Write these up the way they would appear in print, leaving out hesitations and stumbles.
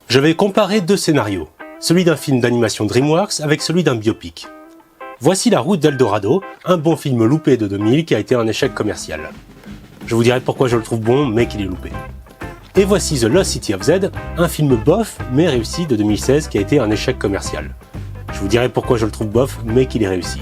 Je vais comparer deux scénarios, celui d'un film d'animation DreamWorks avec celui d'un biopic. Voici La Route d'Eldorado, un bon film loupé de 2000 qui a été un échec commercial. Je vous dirai pourquoi je le trouve bon, mais qu'il est loupé. Et voici The Lost City of Z, un film bof, mais réussi de 2016 qui a été un échec commercial. Je vous dirai pourquoi je le trouve bof, mais qu'il est réussi.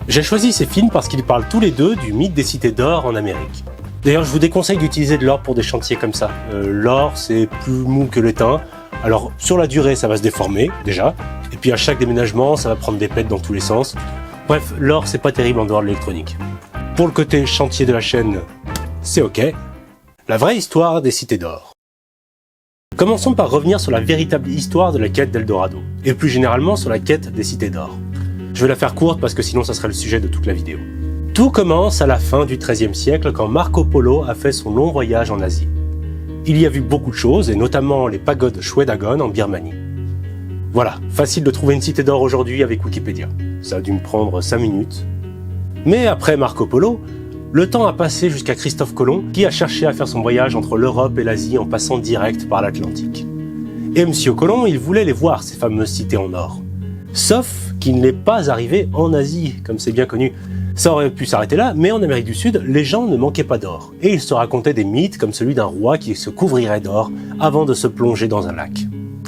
J'ai choisi ces films parce qu'ils parlent tous les deux du mythe des cités d'or en Amérique. D'ailleurs, je vous déconseille d'utiliser de l'or pour des chantiers comme ça. L'or, c'est plus mou que l'étain. Alors, sur la durée, ça va se déformer, déjà. Et puis à chaque déménagement, ça va prendre des pètes dans tous les sens. Bref, l'or, c'est pas terrible en dehors de l'électronique. Pour le côté chantier de la chaîne, c'est ok. La vraie histoire des cités d'or. Commençons par revenir sur la véritable histoire de la quête d'Eldorado, et plus généralement sur la quête des cités d'or. Je vais la faire courte parce que sinon ça serait le sujet de toute la vidéo. Tout commence à la fin du XIIIe siècle quand Marco Polo a fait son long voyage en Asie. Il y a vu beaucoup de choses, et notamment les pagodes Shwedagon en Birmanie. Voilà, facile de trouver une cité d'or aujourd'hui avec Wikipédia. Ça a dû me prendre 5 minutes. Mais après Marco Polo, le temps a passé jusqu'à Christophe Colomb, qui a cherché à faire son voyage entre l'Europe et l'Asie en passant direct par l'Atlantique. Et Monsieur Colomb, il voulait les voir, ces fameuses cités en or. Sauf qu'il n'est pas arrivé en Asie, comme c'est bien connu. Ça aurait pu s'arrêter là, mais en Amérique du Sud, les gens ne manquaient pas d'or. Et ils se racontaient des mythes comme celui d'un roi qui se couvrirait d'or avant de se plonger dans un lac.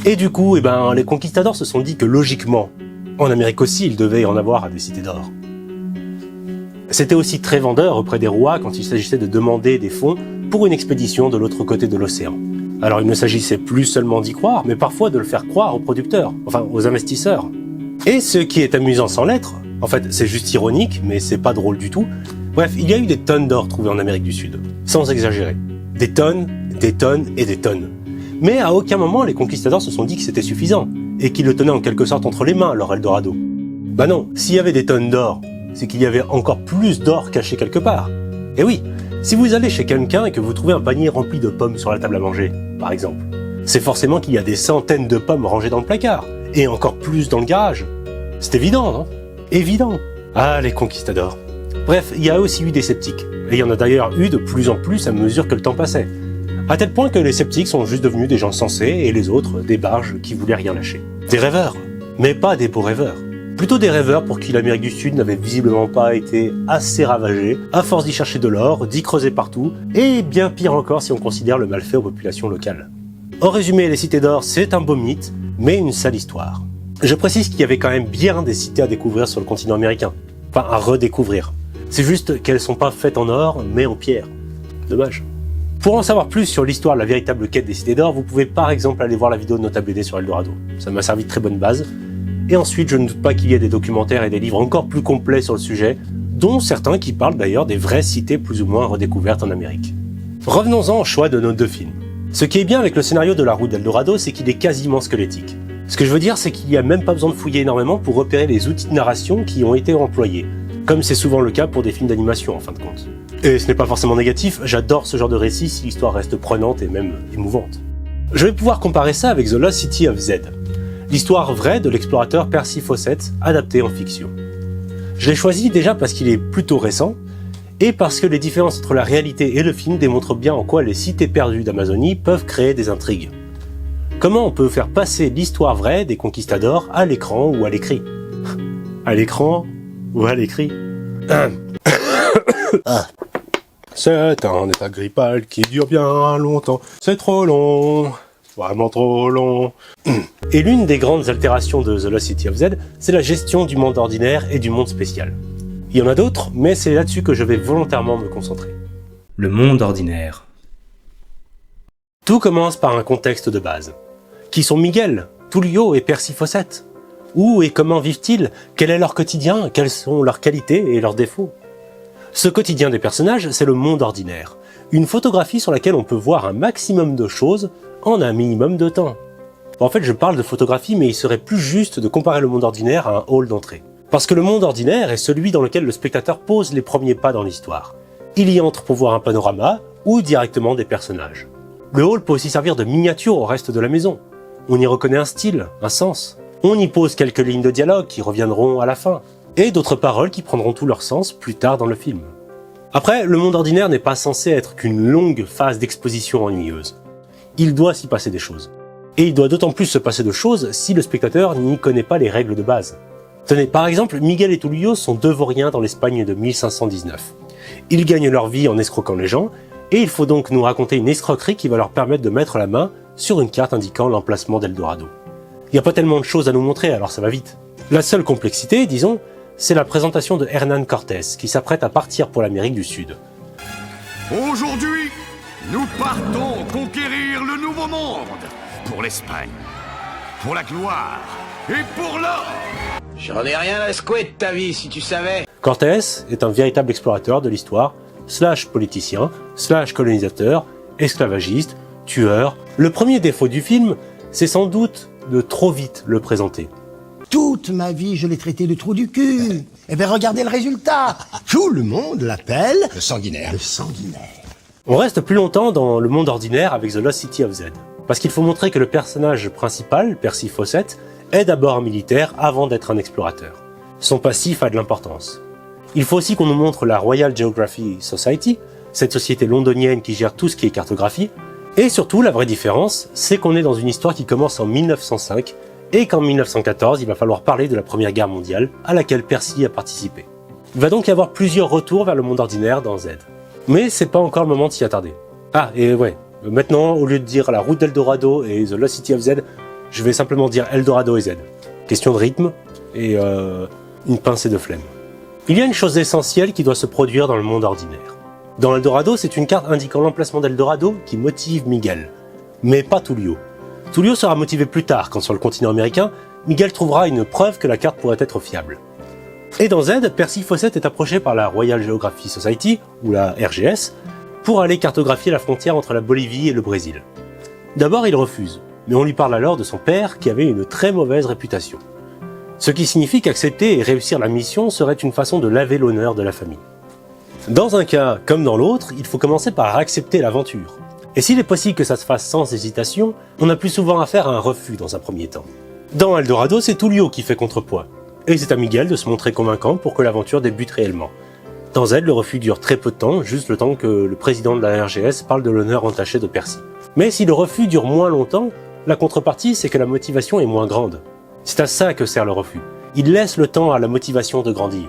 Et du coup, les conquistadors se sont dit que logiquement, en Amérique aussi, il devait y en avoir des cités d'or. C'était aussi très vendeur auprès des rois quand il s'agissait de demander des fonds pour une expédition de l'autre côté de l'océan. Alors il ne s'agissait plus seulement d'y croire, mais parfois de le faire croire aux producteurs, enfin aux investisseurs. Et ce qui est amusant sans l'être, en fait c'est juste ironique, mais c'est pas drôle du tout, bref, il y a eu des tonnes d'or trouvées en Amérique du Sud, sans exagérer. Des tonnes et des tonnes. Mais à aucun moment les conquistadors se sont dit que c'était suffisant, et qu'ils le tenaient en quelque sorte entre les mains, leur Eldorado. Bah non, s'il y avait des tonnes d'or, c'est qu'il y avait encore plus d'or caché quelque part. Et oui, si vous allez chez quelqu'un et que vous trouvez un panier rempli de pommes sur la table à manger, par exemple, c'est forcément qu'il y a des centaines de pommes rangées dans le placard, et encore plus dans le garage. C'est évident, non? Évident. Ah, les conquistadors. Bref, il y a aussi eu des sceptiques, et il y en a d'ailleurs eu de plus en plus à mesure que le temps passait. À tel point que les sceptiques sont juste devenus des gens sensés, et les autres, des barges qui voulaient rien lâcher. Des rêveurs, mais pas des beaux rêveurs. Plutôt des rêveurs pour qui l'Amérique du Sud n'avait visiblement pas été assez ravagée, à force d'y chercher de l'or, d'y creuser partout, et bien pire encore si on considère le mal fait aux populations locales. En résumé, les cités d'or, c'est un beau mythe, mais une sale histoire. Je précise qu'il y avait quand même bien des cités à découvrir sur le continent américain. Enfin, à redécouvrir. C'est juste qu'elles sont pas faites en or, mais en pierre. Dommage. Pour en savoir plus sur l'histoire de la véritable quête des cités d'or, vous pouvez par exemple aller voir la vidéo de Nota BD sur Eldorado. Ça m'a servi de très bonne base. Et ensuite, je ne doute pas qu'il y ait des documentaires et des livres encore plus complets sur le sujet, dont certains qui parlent d'ailleurs des vraies cités plus ou moins redécouvertes en Amérique. Revenons-en au choix de nos deux films. Ce qui est bien avec le scénario de La Route d'Eldorado, c'est qu'il est quasiment squelettique. Ce que je veux dire, c'est qu'il n'y a même pas besoin de fouiller énormément pour repérer les outils de narration qui ont été employés, comme c'est souvent le cas pour des films d'animation en fin de compte. Et ce n'est pas forcément négatif, j'adore ce genre de récit si l'histoire reste prenante et même émouvante. Je vais pouvoir comparer ça avec The Lost City of Z, l'histoire vraie de l'explorateur Percy Fawcett, adaptée en fiction. Je l'ai choisi déjà parce qu'il est plutôt récent, et parce que les différences entre la réalité et le film démontrent bien en quoi les cités perdues d'Amazonie peuvent créer des intrigues. Comment on peut faire passer l'histoire vraie des conquistadors à l'écran ou à l'écrit? À l'écran ou à l'écrit? C'est un état grippal qui dure bien longtemps, c'est trop long. Vraiment trop long. Et l'une des grandes altérations de The Lost City of Z, c'est la gestion du monde ordinaire et du monde spécial. Il y en a d'autres, mais c'est là-dessus que je vais volontairement me concentrer. Le monde ordinaire. Tout commence par un contexte de base. Qui sont Miguel, Tullio et Percy Fawcett? Où et comment vivent-ils? Quel est leur quotidien? Quelles sont leurs qualités et leurs défauts? Ce quotidien des personnages, c'est le monde ordinaire. Une photographie sur laquelle on peut voir un maximum de choses en un minimum de temps. En fait, je parle de photographie, mais il serait plus juste de comparer le monde ordinaire à un hall d'entrée. Parce que le monde ordinaire est celui dans lequel le spectateur pose les premiers pas dans l'histoire. Il y entre pour voir un panorama, ou directement des personnages. Le hall peut aussi servir de miniature au reste de la maison. On y reconnaît un style, un sens. On y pose quelques lignes de dialogue qui reviendront à la fin, et d'autres paroles qui prendront tout leur sens plus tard dans le film. Après, le monde ordinaire n'est pas censé être qu'une longue phase d'exposition ennuyeuse. Il doit s'y passer des choses. Et il doit d'autant plus se passer de choses si le spectateur n'y connaît pas les règles de base. Tenez, par exemple, Miguel et Tullio sont deux vauriens dans l'Espagne de 1519. Ils gagnent leur vie en escroquant les gens, et il faut donc nous raconter une escroquerie qui va leur permettre de mettre la main sur une carte indiquant l'emplacement d'Eldorado. Il n'y a pas tellement de choses à nous montrer, alors ça va vite. La seule complexité, disons, c'est la présentation de Hernán Cortés, qui s'apprête à partir pour l'Amérique du Sud. Aujourd'hui, nous partons conquérir le Nouveau Monde. Pour l'Espagne, pour la gloire et pour l'or. J'en ai rien à secouer de ta vie, si tu savais. Cortés est un véritable explorateur de l'histoire, / politicien, / colonisateur, esclavagiste, tueur. Le premier défaut du film, c'est sans doute de trop vite le présenter. Toute ma vie, je l'ai traité de trou du cul. Eh bien, regardez le résultat. Tout le monde l'appelle... Le sanguinaire. Le sanguinaire. On reste plus longtemps dans le monde ordinaire avec The Lost City of Z. Parce qu'il faut montrer que le personnage principal, Percy Fawcett, est d'abord un militaire avant d'être un explorateur. Son passif a de l'importance. Il faut aussi qu'on nous montre la Royal Geographic Society, cette société londonienne qui gère tout ce qui est cartographie. Et surtout, la vraie différence, c'est qu'on est dans une histoire qui commence en 1905 et qu'en 1914, il va falloir parler de la Première Guerre mondiale à laquelle Percy a participé. Il va donc y avoir plusieurs retours vers le monde ordinaire dans Z. Mais c'est pas encore le moment de s'y attarder. Ah, et ouais, maintenant, au lieu de dire la route d'Eldorado et The Lost City of Z, je vais simplement dire Eldorado et Z. Question de rythme et une pincée de flemme. Il y a une chose essentielle qui doit se produire dans le monde ordinaire. Dans Eldorado, c'est une carte indiquant l'emplacement d'Eldorado qui motive Miguel, mais pas Tullio. Tullio sera motivé plus tard, quand sur le continent américain, Miguel trouvera une preuve que la carte pourrait être fiable. Et dans Z, Percy Fawcett est approché par la Royal Geographic Society, ou la RGS, pour aller cartographier la frontière entre la Bolivie et le Brésil. D'abord, il refuse, mais on lui parle alors de son père qui avait une très mauvaise réputation. Ce qui signifie qu'accepter et réussir la mission serait une façon de laver l'honneur de la famille. Dans un cas comme dans l'autre, il faut commencer par accepter l'aventure. Et s'il est possible que ça se fasse sans hésitation, on a plus souvent affaire à un refus dans un premier temps. Dans Eldorado, c'est Tullio qui fait contrepoids, et c'est à Miguel de se montrer convaincant pour que l'aventure débute réellement. Dans Z, le refus dure très peu de temps, juste le temps que le président de la RGS parle de l'honneur entaché de Percy. Mais si le refus dure moins longtemps, la contrepartie c'est que la motivation est moins grande. C'est à ça que sert le refus. Il laisse le temps à la motivation de grandir.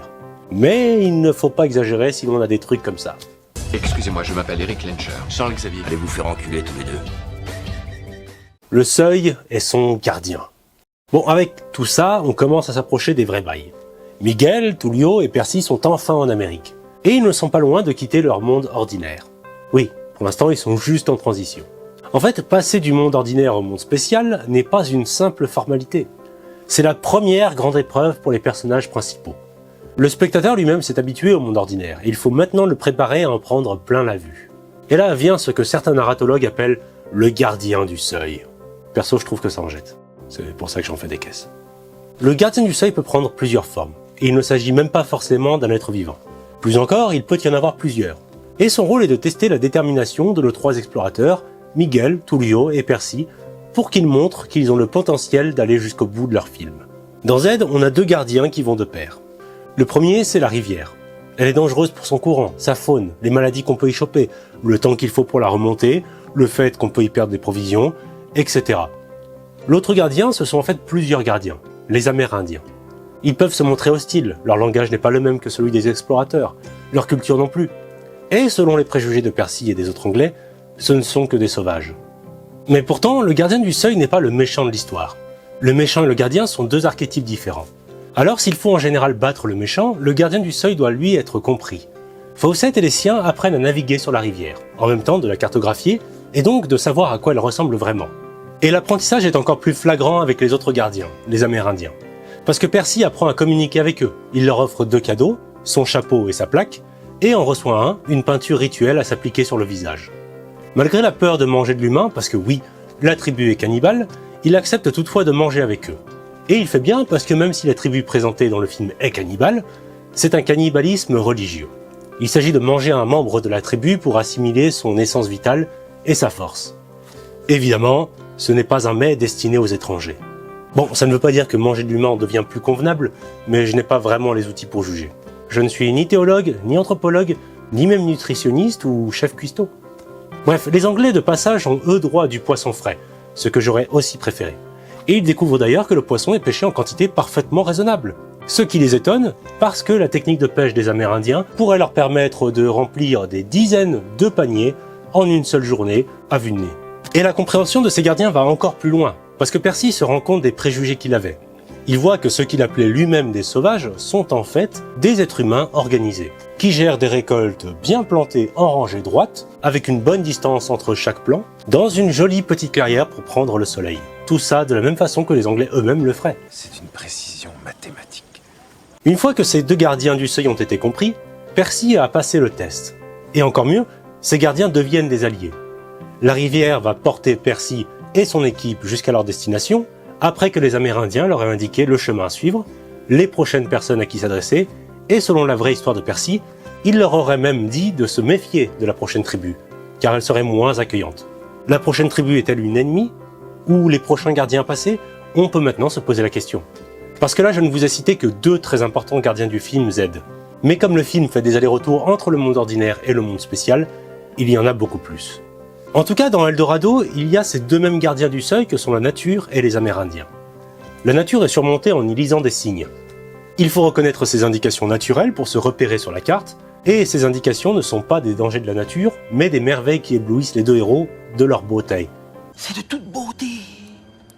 Mais il ne faut pas exagérer si l'on a des trucs comme ça. Excusez-moi, je m'appelle Eric Lencher. Charles Xavier. Allez vous faire enculer tous les deux. Le seuil est son gardien. Bon, avec tout ça, on commence à s'approcher des vrais bails. Miguel, Tullio et Percy sont enfin en Amérique. Et ils ne sont pas loin de quitter leur monde ordinaire. Oui, pour l'instant, ils sont juste en transition. En fait, passer du monde ordinaire au monde spécial n'est pas une simple formalité. C'est la première grande épreuve pour les personnages principaux. Le spectateur lui-même s'est habitué au monde ordinaire, et il faut maintenant le préparer à en prendre plein la vue. Et là vient ce que certains narratologues appellent le gardien du seuil. Perso, je trouve que ça en jette. C'est pour ça que j'en fais des caisses. Le gardien du seuil peut prendre plusieurs formes, et il ne s'agit même pas forcément d'un être vivant. Plus encore, il peut y en avoir plusieurs. Et son rôle est de tester la détermination de nos trois explorateurs, Miguel, Tullio et Percy, pour qu'ils montrent qu'ils ont le potentiel d'aller jusqu'au bout de leur film. Dans Z, on a deux gardiens qui vont de pair. Le premier, c'est la rivière. Elle est dangereuse pour son courant, sa faune, les maladies qu'on peut y choper, le temps qu'il faut pour la remonter, le fait qu'on peut y perdre des provisions, etc. L'autre gardien, ce sont en fait plusieurs gardiens, les Amérindiens. Ils peuvent se montrer hostiles, leur langage n'est pas le même que celui des explorateurs, leur culture non plus. Et selon les préjugés de Percy et des autres Anglais, ce ne sont que des sauvages. Mais pourtant, le gardien du seuil n'est pas le méchant de l'histoire. Le méchant et le gardien sont deux archétypes différents. Alors s'il faut en général battre le méchant, le gardien du seuil doit lui être compris. Fawcett et les siens apprennent à naviguer sur la rivière, en même temps de la cartographier, et donc de savoir à quoi elle ressemble vraiment. Et l'apprentissage est encore plus flagrant avec les autres gardiens, les Amérindiens. Parce que Percy apprend à communiquer avec eux, il leur offre deux cadeaux, son chapeau et sa plaque, et en reçoit une peinture rituelle à s'appliquer sur le visage. Malgré la peur de manger de l'humain, parce que oui, la tribu est cannibale, il accepte toutefois de manger avec eux. Et il fait bien parce que même si la tribu présentée dans le film est cannibale, c'est un cannibalisme religieux. Il s'agit de manger un membre de la tribu pour assimiler son essence vitale et sa force. Évidemment, ce n'est pas un mets destiné aux étrangers. Bon, ça ne veut pas dire que manger de l'humain en devient plus convenable, mais je n'ai pas vraiment les outils pour juger. Je ne suis ni théologue, ni anthropologue, ni même nutritionniste ou chef cuistot. Bref, les Anglais de passage ont eux droit à du poisson frais, ce que j'aurais aussi préféré. Et ils découvrent d'ailleurs que le poisson est pêché en quantité parfaitement raisonnable. Ce qui les étonne, parce que la technique de pêche des Amérindiens pourrait leur permettre de remplir des dizaines de paniers en une seule journée à vue de nez. Et la compréhension de ces gardiens va encore plus loin, parce que Percy se rend compte des préjugés qu'il avait. Il voit que ceux qu'il appelait lui-même des sauvages sont en fait des êtres humains organisés, qui gèrent des récoltes bien plantées en rangée droite, avec une bonne distance entre chaque plant, dans une jolie petite clairière pour prendre le soleil. Tout ça de la même façon que les Anglais eux-mêmes le feraient. C'est une précision mathématique. Une fois que ces deux gardiens du seuil ont été compris, Percy a passé le test. Et encore mieux, ces gardiens deviennent des alliés. La rivière va porter Percy et son équipe jusqu'à leur destination, après que les Amérindiens leur aient indiqué le chemin à suivre, les prochaines personnes à qui s'adresser, et selon la vraie histoire de Percy, il leur aurait même dit de se méfier de la prochaine tribu, car elle serait moins accueillante. La prochaine tribu est-elle une ennemie? Ou les prochains gardiens passés? On peut maintenant se poser la question. Parce que là, je ne vous ai cité que deux très importants gardiens du film Z. Mais comme le film fait des allers-retours entre le monde ordinaire et le monde spécial, il y en a beaucoup plus. En tout cas, dans Eldorado, il y a ces deux mêmes gardiens du seuil que sont la nature et les Amérindiens. La nature est surmontée en y lisant des signes. Il faut reconnaître ces indications naturelles pour se repérer sur la carte, et ces indications ne sont pas des dangers de la nature, mais des merveilles qui éblouissent les deux héros de leur beauté. C'est de toute beauté.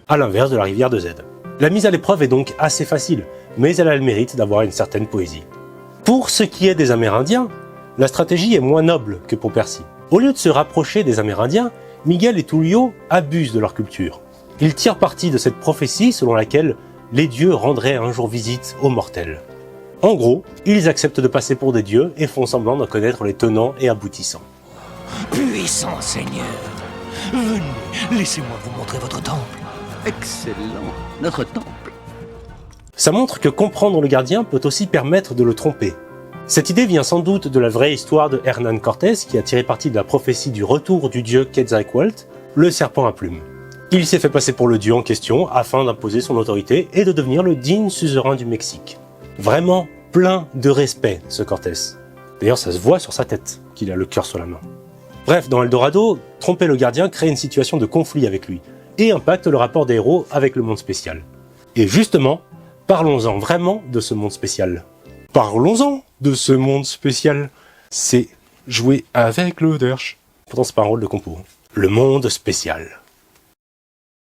À l'inverse de la rivière de Z. La mise à l'épreuve est donc assez facile, mais elle a le mérite d'avoir une certaine poésie. Pour ce qui est des Amérindiens, la stratégie est moins noble que pour Percy. Au lieu de se rapprocher des Amérindiens, Miguel et Tullio abusent de leur culture. Ils tirent parti de cette prophétie selon laquelle les dieux rendraient un jour visite aux mortels. En gros, ils acceptent de passer pour des dieux et font semblant d'en connaître les tenants et aboutissants. Puissant Seigneur, venez, laissez-moi vous montrer votre temple. Excellent. Notre temple. Ça montre que comprendre le gardien peut aussi permettre de le tromper. Cette idée vient sans doute de la vraie histoire de Hernán Cortés qui a tiré parti de la prophétie du retour du dieu Quetzalcoatl, le serpent à plumes. Il s'est fait passer pour le dieu en question afin d'imposer son autorité et de devenir le digne suzerain du Mexique. Vraiment plein de respect, ce Cortés. D'ailleurs, ça se voit sur sa tête, qu'il a le cœur sur la main. Bref, dans Eldorado, tromper le gardien crée une situation de conflit avec lui, et impacte le rapport des héros avec le monde spécial. Et justement, parlons-en vraiment de ce monde spécial. Parlons-en de ce monde spécial. C'est jouer avec le derche. Pourtant, c'est pas un rôle de compo. Le monde spécial.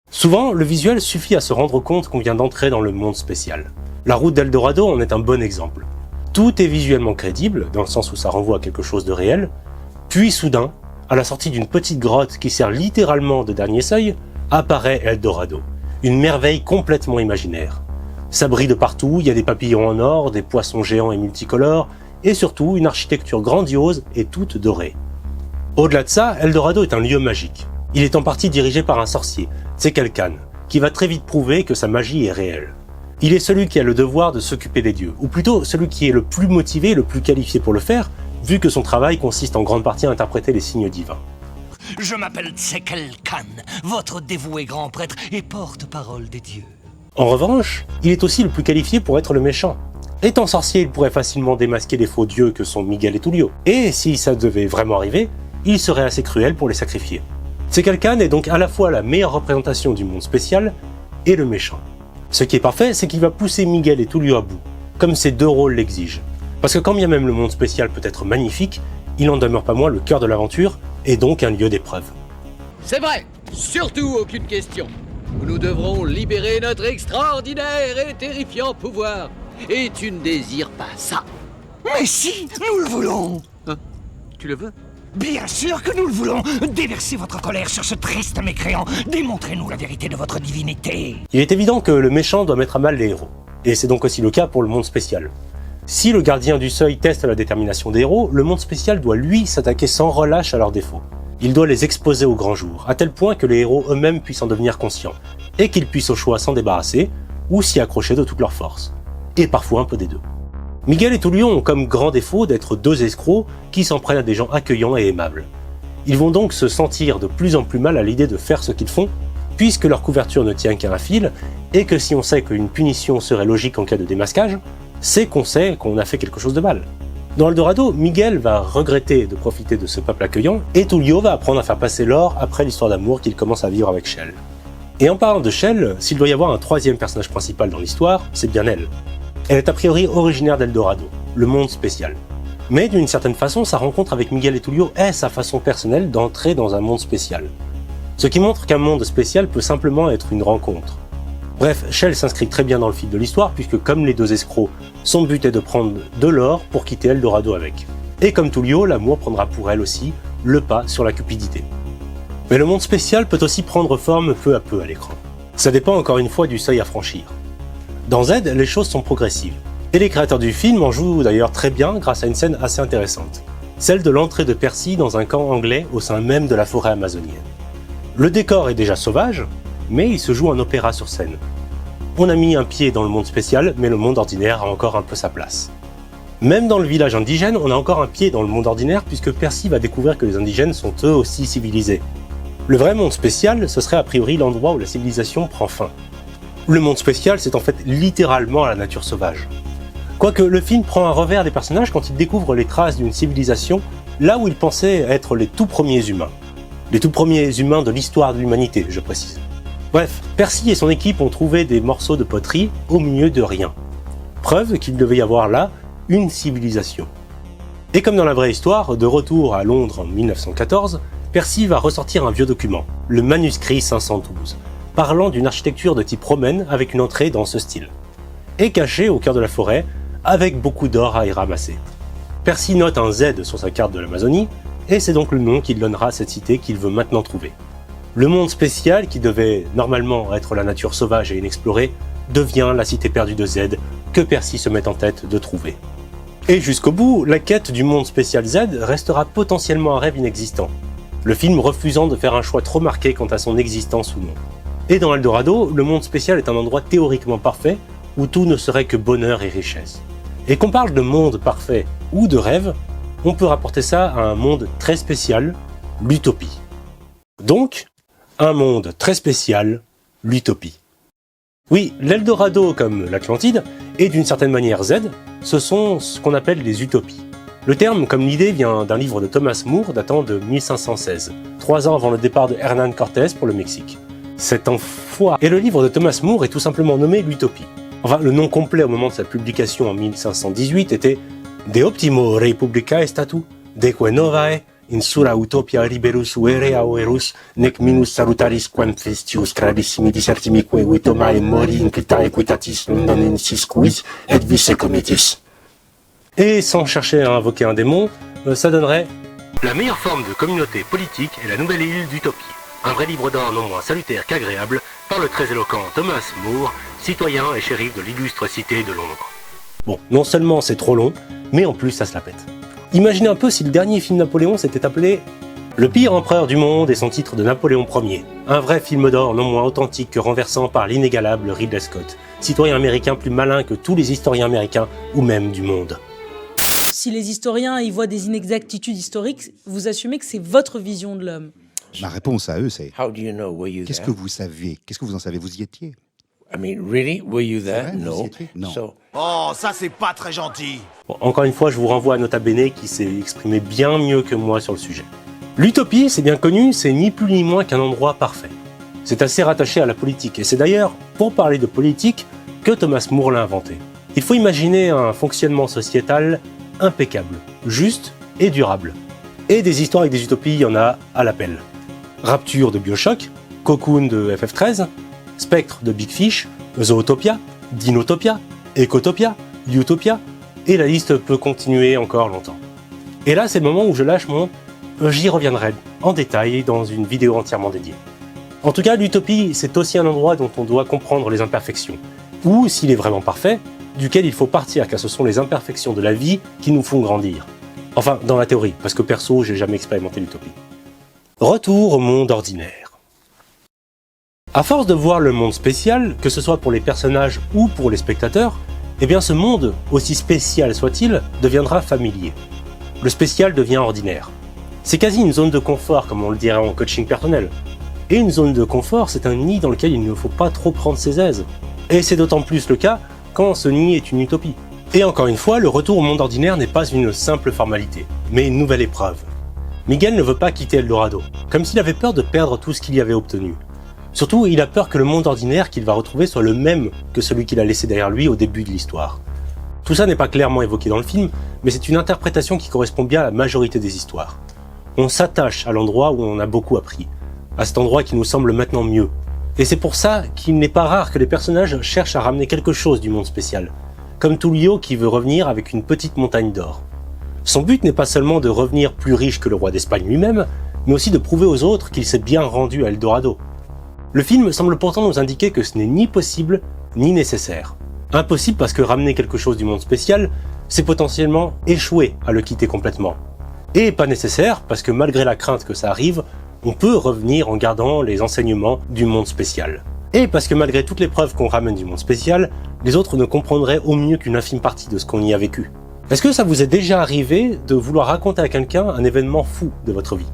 Souvent, le visuel suffit à se rendre compte qu'on vient d'entrer dans le monde spécial. La route d'Eldorado en est un bon exemple. Tout est visuellement crédible, dans le sens où ça renvoie à quelque chose de réel, puis soudain, à la sortie d'une petite grotte qui sert littéralement de dernier seuil, apparaît Eldorado, une merveille complètement imaginaire. Ça brille de partout, il y a des papillons en or, des poissons géants et multicolores, et surtout une architecture grandiose et toute dorée. Au-delà de ça, Eldorado est un lieu magique. Il est en partie dirigé par un sorcier, Tsekelkan, qui va très vite prouver que sa magie est réelle. Il est celui qui a le devoir de s'occuper des dieux, ou plutôt celui qui est le plus motivé et le plus qualifié pour le faire, vu que son travail consiste en grande partie à interpréter les signes divins. Je m'appelle Tsekelkan, votre dévoué grand prêtre et porte-parole des dieux. En revanche, il est aussi le plus qualifié pour être le méchant. Étant sorcier, il pourrait facilement démasquer les faux dieux que sont Miguel et Tullio, et si ça devait vraiment arriver, il serait assez cruel pour les sacrifier. Tsekelkan est donc à la fois la meilleure représentation du monde spécial et le méchant. Ce qui est parfait, c'est qu'il va pousser Miguel et Tullio à bout, comme ces deux rôles l'exigent. Parce que quand bien même le monde spécial peut être magnifique, il n'en demeure pas moins le cœur de l'aventure, et donc un lieu d'épreuve. C'est vrai, surtout aucune question. Nous devrons libérer notre extraordinaire et terrifiant pouvoir. Et tu ne désires pas ça. Mais si, nous le voulons. Tu le veux? Bien sûr que nous le voulons. Déversez votre colère sur ce triste mécréant. Démontrez-nous la vérité de votre divinité. Il est évident que le méchant doit mettre à mal les héros, et c'est donc aussi le cas pour le monde spécial. Si le gardien du seuil teste la détermination des héros, le monde spécial doit lui s'attaquer sans relâche à leurs défauts. Il doit les exposer au grand jour, à tel point que les héros eux-mêmes puissent en devenir conscients, et qu'ils puissent au choix s'en débarrasser, ou s'y accrocher de toute leur force. Et parfois un peu des deux. Miguel et Tullio ont comme grand défaut d'être deux escrocs qui s'en prennent à des gens accueillants et aimables. Ils vont donc se sentir de plus en plus mal à l'idée de faire ce qu'ils font, puisque leur couverture ne tient qu'à un fil, et que si on sait qu'une punition serait logique en cas de démasquage, c'est qu'on sait qu'on a fait quelque chose de mal. Dans Eldorado, Miguel va regretter de profiter de ce peuple accueillant, et Tullio va apprendre à faire passer l'or après l'histoire d'amour qu'il commence à vivre avec Shell. Et en parlant de Shell, s'il doit y avoir un troisième personnage principal dans l'histoire, c'est bien elle. Elle est a priori originaire d'Eldorado, le monde spécial. Mais d'une certaine façon, sa rencontre avec Miguel et Tullio est sa façon personnelle d'entrer dans un monde spécial. Ce qui montre qu'un monde spécial peut simplement être une rencontre. Bref, Shell s'inscrit très bien dans le fil de l'histoire puisque comme les deux escrocs, son but est de prendre de l'or pour quitter Eldorado avec. Et comme Tullio, l'amour prendra pour elle aussi le pas sur la cupidité. Mais le monde spécial peut aussi prendre forme peu à peu à l'écran. Ça dépend encore une fois du seuil à franchir. Dans Z, les choses sont progressives. Et les créateurs du film en jouent d'ailleurs très bien grâce à une scène assez intéressante. Celle de l'entrée de Percy dans un camp anglais au sein même de la forêt amazonienne. Le décor est déjà sauvage, mais il se joue un opéra sur scène. On a mis un pied dans le monde spécial, mais le monde ordinaire a encore un peu sa place. Même dans le village indigène, on a encore un pied dans le monde ordinaire puisque Percy va découvrir que les indigènes sont eux aussi civilisés. Le vrai monde spécial, ce serait a priori l'endroit où la civilisation prend fin. Le monde spécial, c'est en fait littéralement la nature sauvage. Quoique le film prend un revers des personnages quand il découvre les traces d'une civilisation là où ils pensaient être les tout premiers humains. Les tout premiers humains de l'histoire de l'humanité, je précise. Bref, Percy et son équipe ont trouvé des morceaux de poterie au milieu de rien. Preuve qu'il devait y avoir là une civilisation. Et comme dans la vraie histoire, de retour à Londres en 1914, Percy va ressortir un vieux document, le manuscrit 512, parlant d'une architecture de type romaine avec une entrée dans ce style. Et caché au cœur de la forêt, avec beaucoup d'or à y ramasser. Percy note un Z sur sa carte de l'Amazonie, et c'est donc le nom qu'il donnera à cette cité qu'il veut maintenant trouver. Le monde spécial, qui devait normalement être la nature sauvage et inexplorée, devient la cité perdue de Z, que Percy se met en tête de trouver. Et jusqu'au bout, la quête du monde spécial Z restera potentiellement un rêve inexistant, le film refusant de faire un choix trop marqué quant à son existence ou non. Et dans Eldorado, le monde spécial est un endroit théoriquement parfait, où tout ne serait que bonheur et richesse. Et qu'on parle de monde parfait ou de rêve, on peut rapporter ça à un monde très spécial, l'utopie. Donc, un monde très spécial, l'utopie. Oui, l'Eldorado comme l'Atlantide, et d'une certaine manière Z, ce sont ce qu'on appelle les utopies. Le terme, comme l'idée, vient d'un livre de Thomas More datant de 1516, 3 ans avant le départ de Hernán Cortés pour le Mexique. Cet enfoiré. Et le livre de Thomas More est tout simplement nommé l'Utopie. Enfin, le nom complet au moment de sa publication en 1518 était De optimo republicae statu, deque novae, in sura utopia liberus uere auerus, nec minus salutaris quam festius gravissimi dissertimique vitomae mori inclita equitatis londinensis quis et vice comitis. Et sans chercher à invoquer un démon, ça donnerait La meilleure forme de communauté politique est la nouvelle île d'Utopie. Un vrai livre d'or non moins salutaire qu'agréable par le très éloquent Thomas More, citoyen et shérif de l'illustre cité de Londres. Bon, non seulement c'est trop long, mais en plus ça se la pète. Imaginez un peu si le dernier film Napoléon s'était appelé Le pire empereur du monde et son titre de Napoléon Ier. Un vrai film d'or non moins authentique que renversant par l'inégalable Ridley Scott, citoyen américain plus malin que tous les historiens américains ou même du monde. Si les historiens y voient des inexactitudes historiques, vous assumez que c'est votre vision de l'homme. Ma réponse à eux, c'est qu'est-ce que vous savez? Qu'est-ce que vous en savez? Vous y étiez? Non. Oh, ça c'est pas très gentil. Bon, encore une fois, je vous renvoie à Nota Bene qui s'est exprimé bien mieux que moi sur le sujet. L'utopie, c'est bien connu, c'est ni plus ni moins qu'un endroit parfait. C'est assez rattaché à la politique, et c'est d'ailleurs pour parler de politique que Thomas More l'a inventé. Il faut imaginer un fonctionnement sociétal impeccable, juste et durable. Et des histoires avec des utopies, il y en a à l'appel. Rapture de BioShock, Cocoon de FF13, Spectre de Big Fish, Zootopia, Dinotopia, Ecotopia, Utopia, et la liste peut continuer encore longtemps. Et là, c'est le moment où je lâche mon « j'y reviendrai » en détail dans une vidéo entièrement dédiée. En tout cas, l'utopie, c'est aussi un endroit dont on doit comprendre les imperfections, ou, s'il est vraiment parfait, duquel il faut partir, car ce sont les imperfections de la vie qui nous font grandir. Enfin, dans la théorie, parce que perso, j'ai jamais expérimenté l'utopie. Retour au monde ordinaire. À force de voir le monde spécial, que ce soit pour les personnages ou pour les spectateurs, eh bien ce monde, aussi spécial soit-il, deviendra familier. Le spécial devient ordinaire. C'est quasi une zone de confort, comme on le dirait en coaching personnel. Et une zone de confort, c'est un nid dans lequel il ne faut pas trop prendre ses aises. Et c'est d'autant plus le cas quand ce nid est une utopie. Et encore une fois, le retour au monde ordinaire n'est pas une simple formalité, mais une nouvelle épreuve. Miguel ne veut pas quitter Eldorado, comme s'il avait peur de perdre tout ce qu'il y avait obtenu. Surtout, il a peur que le monde ordinaire qu'il va retrouver soit le même que celui qu'il a laissé derrière lui au début de l'histoire. Tout ça n'est pas clairement évoqué dans le film, mais c'est une interprétation qui correspond bien à la majorité des histoires. On s'attache à l'endroit où on a beaucoup appris, à cet endroit qui nous semble maintenant mieux. Et c'est pour ça qu'il n'est pas rare que les personnages cherchent à ramener quelque chose du monde spécial, comme Tullio qui veut revenir avec une petite montagne d'or. Son but n'est pas seulement de revenir plus riche que le roi d'Espagne lui-même, mais aussi de prouver aux autres qu'il s'est bien rendu à Eldorado. Le film semble pourtant nous indiquer que ce n'est ni possible, ni nécessaire. Impossible parce que ramener quelque chose du monde spécial, c'est potentiellement échouer à le quitter complètement. Et pas nécessaire parce que malgré la crainte que ça arrive, on peut revenir en gardant les enseignements du monde spécial. Et parce que malgré toutes les preuves qu'on ramène du monde spécial, les autres ne comprendraient au mieux qu'une infime partie de ce qu'on y a vécu. Est-ce que ça vous est déjà arrivé de vouloir raconter à quelqu'un un événement fou de votre vie,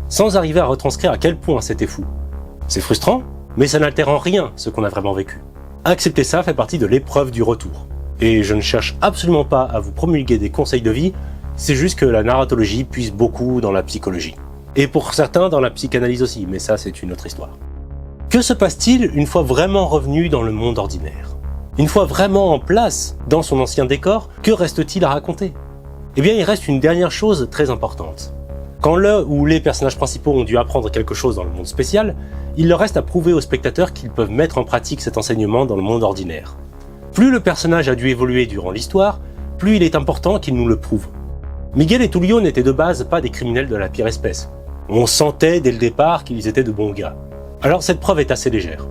sans arriver à retranscrire à quel point c'était fou? C'est frustrant, mais ça n'altère en rien ce qu'on a vraiment vécu. Accepter ça fait partie de l'épreuve du retour. Et je ne cherche absolument pas à vous promulguer des conseils de vie, c'est juste que la narratologie puise beaucoup dans la psychologie. Et pour certains dans la psychanalyse aussi, mais ça c'est une autre histoire. Que se passe-t-il une fois vraiment revenu dans le monde ordinaire? Une fois vraiment en place dans son ancien décor, que reste-t-il à raconter? Eh bien il reste une dernière chose très importante. Quand le ou les personnages principaux ont dû apprendre quelque chose dans le monde spécial, il leur reste à prouver aux spectateurs qu'ils peuvent mettre en pratique cet enseignement dans le monde ordinaire. Plus le personnage a dû évoluer durant l'histoire, plus il est important qu'il nous le prouve. Miguel et Tullio n'étaient de base pas des criminels de la pire espèce. On sentait dès le départ qu'ils étaient de bons gars. Alors cette preuve est assez légère.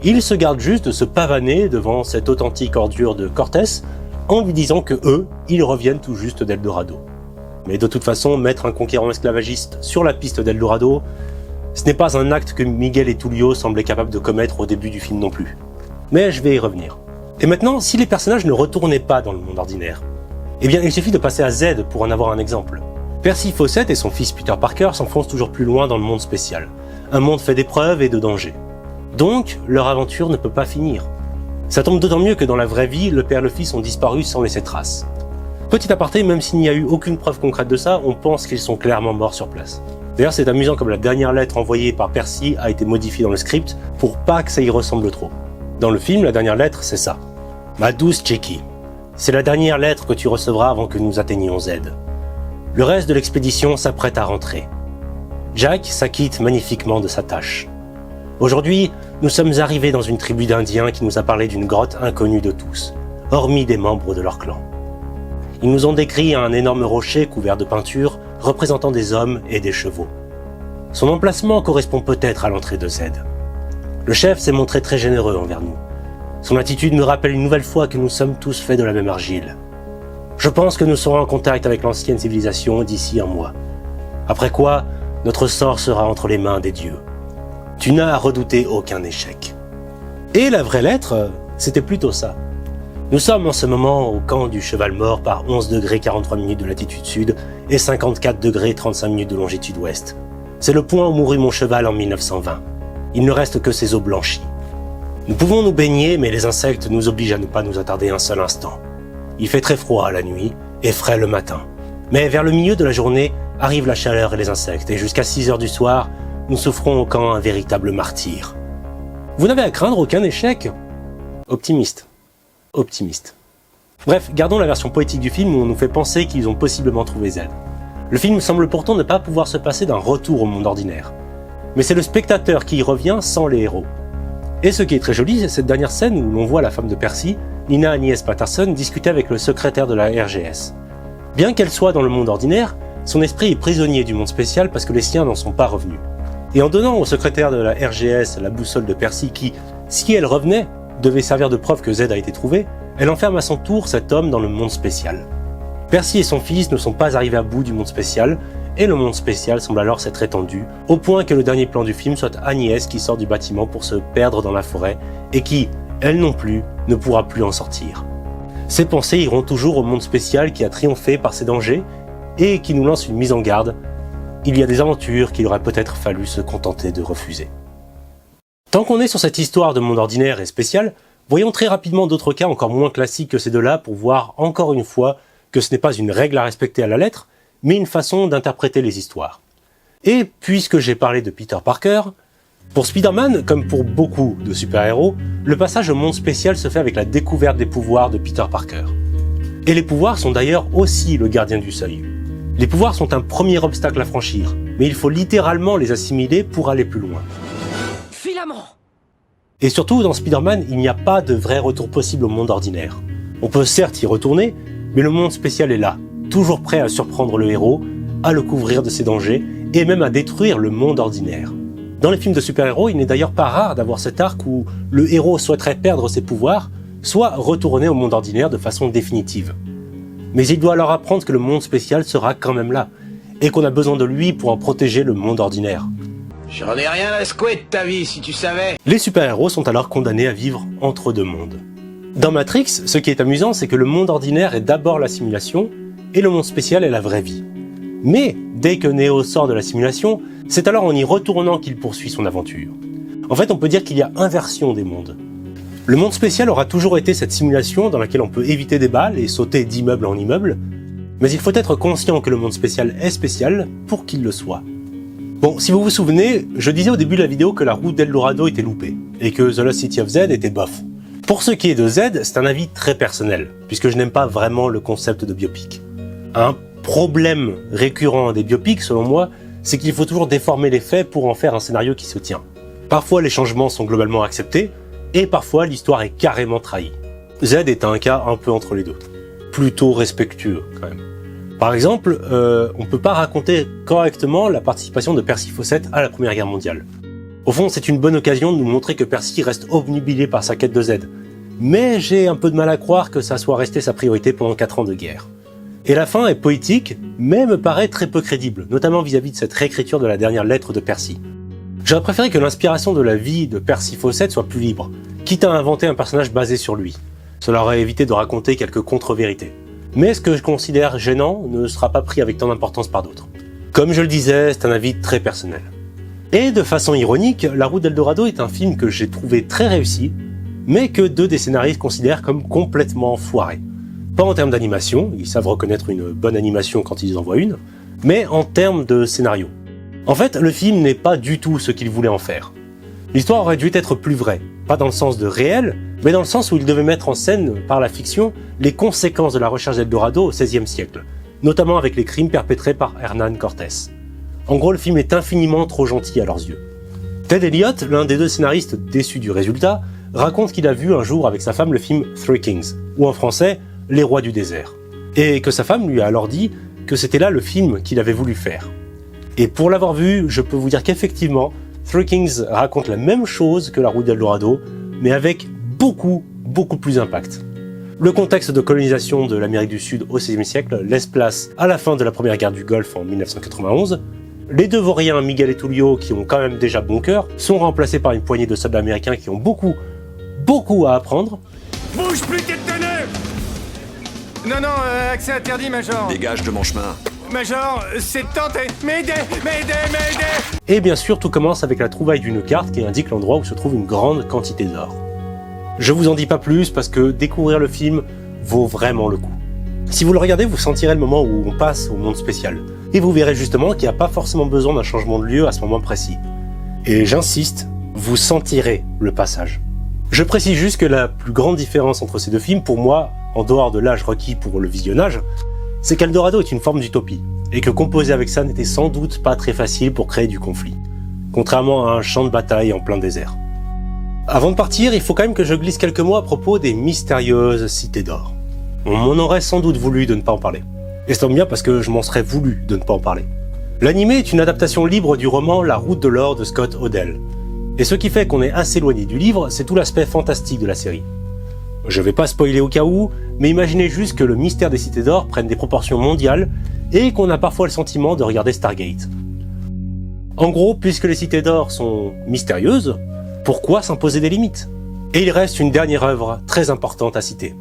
Ils se gardent juste de se pavaner devant cette authentique ordure de Cortés en lui disant que eux, ils reviennent tout juste d'Eldorado. Mais de toute façon, mettre un conquérant esclavagiste sur la piste d'Eldorado, ce n'est pas un acte que Miguel et Tullio semblaient capables de commettre au début du film non plus. Mais je vais y revenir. Et maintenant, si les personnages ne retournaient pas dans le monde ordinaire, eh bien il suffit de passer à Z pour en avoir un exemple. Percy Fawcett et son fils Peter Parker s'enfoncent toujours plus loin dans le monde spécial. Un monde fait d'épreuves et de dangers. Donc, leur aventure ne peut pas finir. Ça tombe d'autant mieux que dans la vraie vie, le père et le fils ont disparu sans laisser trace. Petit aparté, même s'il n'y a eu aucune preuve concrète de ça, on pense qu'ils sont clairement morts sur place. D'ailleurs, c'est amusant comme la dernière lettre envoyée par Percy a été modifiée dans le script pour pas que ça y ressemble trop. Dans le film, la dernière lettre, c'est ça. Ma douce Checky, c'est la dernière lettre que tu recevras avant que nous atteignions Z. Le reste de l'expédition s'apprête à rentrer. Jack s'acquitte magnifiquement de sa tâche. Aujourd'hui, nous sommes arrivés dans une tribu d'Indiens qui nous a parlé d'une grotte inconnue de tous, hormis des membres de leur clan. Ils nous ont décrit un énorme rocher couvert de peinture représentant des hommes et des chevaux. Son emplacement correspond peut-être à l'entrée de Z. Le chef s'est montré très généreux envers nous. Son attitude me rappelle une nouvelle fois que nous sommes tous faits de la même argile. Je pense que nous serons en contact avec l'ancienne civilisation d'ici un mois. Après quoi, notre sort sera entre les mains des dieux. Tu n'as à redouter aucun échec. Et la vraie lettre, c'était plutôt ça. Nous sommes en ce moment au camp du Cheval Mort par 11 degrés 43 minutes de latitude sud et 54 degrés 35 minutes de longitude ouest. C'est le point où mourut mon cheval en 1920. Il ne reste que ses os blanchis. Nous pouvons nous baigner, mais les insectes nous obligent à ne pas nous attarder un seul instant. Il fait très froid la nuit et frais le matin. Mais vers le milieu de la journée arrive la chaleur et les insectes, et jusqu'à 6 heures du soir, nous souffrons au camp un véritable martyr. Vous n'avez à craindre aucun échec. Optimiste. Optimiste. Bref, gardons la version poétique du film où on nous fait penser qu'ils ont possiblement trouvé Z. Le film semble pourtant ne pas pouvoir se passer d'un retour au monde ordinaire. Mais c'est le spectateur qui y revient sans les héros. Et ce qui est très joli, c'est cette dernière scène où l'on voit la femme de Percy, Nina Agnès Patterson, discuter avec le secrétaire de la RGS. Bien qu'elle soit dans le monde ordinaire, son esprit est prisonnier du monde spécial parce que les siens n'en sont pas revenus. Et en donnant au secrétaire de la RGS la boussole de Percy qui, si elle revenait, devait servir de preuve que Z a été trouvé, elle enferme à son tour cet homme dans le monde spécial. Percy et son fils ne sont pas arrivés à bout du monde spécial, et le monde spécial semble alors s'être étendu, au point que le dernier plan du film soit Agnès qui sort du bâtiment pour se perdre dans la forêt, et qui, elle non plus, ne pourra plus en sortir. Ses pensées iront toujours au monde spécial qui a triomphé par ses dangers, et qui nous lance une mise en garde. Il y a des aventures qu'il aurait peut-être fallu se contenter de refuser. Tant qu'on est sur cette histoire de monde ordinaire et spécial, voyons très rapidement d'autres cas encore moins classiques que ces deux-là pour voir encore une fois que ce n'est pas une règle à respecter à la lettre, mais une façon d'interpréter les histoires. Et puisque j'ai parlé de Peter Parker, Pour Spider-Man, comme pour beaucoup de super-héros, le passage au monde spécial se fait avec la découverte des pouvoirs de Peter Parker. Et les pouvoirs sont d'ailleurs aussi le gardien du seuil. Les pouvoirs sont un premier obstacle à franchir, mais il faut littéralement les assimiler pour aller plus loin. Filament! Et surtout, dans Spider-Man, il n'y a pas de vrai retour possible au monde ordinaire. On peut certes y retourner, mais le monde spécial est là, toujours prêt à surprendre le héros, à le couvrir de ses dangers, et même à détruire le monde ordinaire. Dans les films de super-héros, il n'est d'ailleurs pas rare d'avoir cet arc où le héros souhaiterait perdre ses pouvoirs, soit retourner au monde ordinaire de façon définitive. Mais il doit alors apprendre que le monde spécial sera quand même là, et qu'on a besoin de lui pour en protéger le monde ordinaire. J'en ai rien à secouer de ta vie, si tu savais. Les super-héros sont alors condamnés à vivre entre deux mondes. Dans Matrix, ce qui est amusant, c'est que le monde ordinaire est d'abord la simulation, et le monde spécial est la vraie vie. Mais, dès que Neo sort de la simulation, c'est alors en y retournant qu'il poursuit son aventure. En fait, on peut dire qu'il y a inversion des mondes. Le monde spécial aura toujours été cette simulation dans laquelle on peut éviter des balles et sauter d'immeuble en immeuble, mais il faut être conscient que le monde spécial est spécial pour qu'il le soit. Bon, si vous vous souvenez, je disais au début de la vidéo que la route d'Eldorado était loupée, et que The Lost City of Z était bof. Pour ce qui est de Z, c'est un avis très personnel, puisque je n'aime pas vraiment le concept de biopic. Un problème récurrent des biopics, selon moi, c'est qu'il faut toujours déformer les faits pour en faire un scénario qui se tient. Parfois les changements sont globalement acceptés, et parfois l'histoire est carrément trahie. Z est un cas un peu entre les deux. Plutôt respectueux, quand même. Par exemple, on peut pas raconter correctement la participation de Percy Fawcett à la Première Guerre mondiale. Au fond, c'est une bonne occasion de nous montrer que Percy reste obnubilé par sa quête de Z. Mais j'ai un peu de mal à croire que ça soit resté sa priorité pendant 4 ans de guerre. Et la fin est poétique, mais me paraît très peu crédible, notamment vis-à-vis de cette réécriture de la dernière lettre de Percy. J'aurais préféré que l'inspiration de la vie de Percy Fawcett soit plus libre, quitte à inventer un personnage basé sur lui. Cela aurait évité de raconter quelques contre-vérités. Mais ce que je considère gênant ne sera pas pris avec tant d'importance par d'autres. Comme je le disais, c'est un avis très personnel. Et de façon ironique, La Route d'Eldorado est un film que j'ai trouvé très réussi, mais que 2 des scénaristes considèrent comme complètement foiré. Pas en termes d'animation, ils savent reconnaître une bonne animation quand ils en voient une, mais en termes de scénario. En fait, le film n'est pas du tout ce qu'il voulait en faire. L'histoire aurait dû être plus vraie, pas dans le sens de réel, mais dans le sens où il devait mettre en scène, par la fiction, les conséquences de la recherche d'Eldorado au XVIe siècle, notamment avec les crimes perpétrés par Hernán Cortés. En gros, le film est infiniment trop gentil à leurs yeux. Ted Elliott, l'un des 2 scénaristes déçus du résultat, raconte qu'il a vu un jour avec sa femme le film Three Kings, ou en français, Les Rois du désert, et que sa femme lui a alors dit que c'était là le film qu'il avait voulu faire. Et pour l'avoir vu, je peux vous dire qu'effectivement, Three Kings raconte la même chose que La Route d'Eldorado, mais avec beaucoup plus d'impact. Le contexte de colonisation de l'Amérique du Sud au XVIe siècle laisse place à la fin de la première guerre du Golfe en 1991. Les 2 vauriens, Miguel et Tulio, qui ont quand même déjà bon cœur, sont remplacés par une poignée de soldats américains qui ont beaucoup à apprendre. Bouge plus, tête de nœud! Non, accès interdit, Major. Dégage de mon chemin. Major, c'est tenté. M'aider. Et bien sûr, tout commence avec la trouvaille d'une carte qui indique l'endroit où se trouve une grande quantité d'or. Je vous en dis pas plus parce que découvrir le film vaut vraiment le coup. Si vous le regardez, vous sentirez le moment où on passe au monde spécial. Et vous verrez justement qu'il n'y a pas forcément besoin d'un changement de lieu à ce moment précis. Et j'insiste, vous sentirez le passage. Je précise juste que la plus grande différence entre ces 2 films, pour moi, en dehors de l'âge requis pour le visionnage, c'est qu'Eldorado est une forme d'utopie, et que composer avec ça n'était sans doute pas très facile pour créer du conflit, contrairement à un champ de bataille en plein désert. Avant de partir, il faut quand même que je glisse quelques mots à propos des mystérieuses cités d'or. On m'en aurait sans doute voulu de ne pas en parler. Et ça tombe bien parce que je m'en serais voulu de ne pas en parler. L'animé est une adaptation libre du roman La Route de l'or de Scott Odell. Et ce qui fait qu'on est assez éloigné du livre, c'est tout l'aspect fantastique de la série. Je vais pas spoiler au cas où, mais imaginez juste que le mystère des cités d'or prenne des proportions mondiales et qu'on a parfois le sentiment de regarder Stargate. En gros, puisque les cités d'or sont mystérieuses, pourquoi s'imposer des limites? Et il reste une dernière œuvre très importante à citer.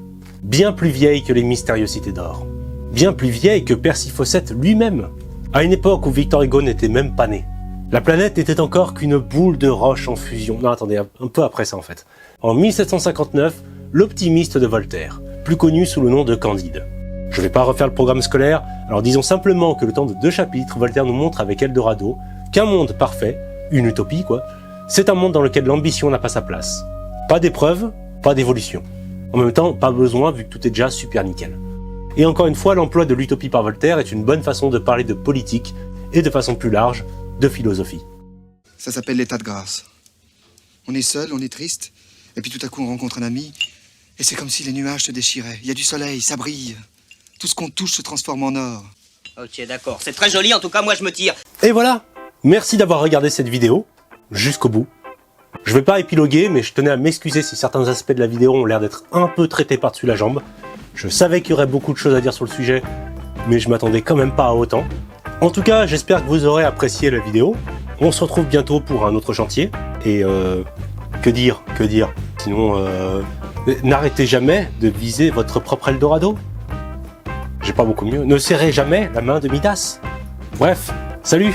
Bien plus vieille que les mystérieuses cités d'or. Bien plus vieille que Percy Fawcett lui-même. À une époque où Victor Hugo n'était même pas né. La planète n'était encore qu'une boule de roche en fusion. Non, attendez, un peu après ça en fait. En 1759, l'optimiste de Voltaire, plus connu sous le nom de Candide. Je vais pas refaire le programme scolaire, alors disons simplement que le temps de 2 chapitres, Voltaire nous montre avec Eldorado qu'un monde parfait, une utopie quoi, C'est un monde dans lequel l'ambition n'a pas sa place. Pas d'épreuve, pas d'évolution. En même temps, pas besoin vu que tout est déjà super nickel. Et encore une fois, l'emploi de l'utopie par Voltaire est une bonne façon de parler de politique et de façon plus large, de philosophie. Ça s'appelle l'état de grâce. On est seul, on est triste, et puis tout à coup on rencontre un ami, et c'est comme si les nuages se déchiraient. Il y a du soleil, ça brille. Tout ce qu'on touche se transforme en or. Ok, d'accord. C'est très joli, en tout cas, moi je me tire. Et voilà. Merci d'avoir regardé cette vidéo jusqu'au bout. Je vais pas épiloguer, mais je tenais à m'excuser si certains aspects de la vidéo ont l'air d'être un peu traités par-dessus la jambe. Je savais qu'il y aurait beaucoup de choses à dire sur le sujet, mais je m'attendais quand même pas à autant. En tout cas, j'espère que vous aurez apprécié la vidéo. On se retrouve bientôt pour un autre chantier. Et que dire. Sinon, n'arrêtez jamais de viser votre propre Eldorado. J'ai pas beaucoup mieux. Ne serrez jamais la main de Midas. Bref, salut!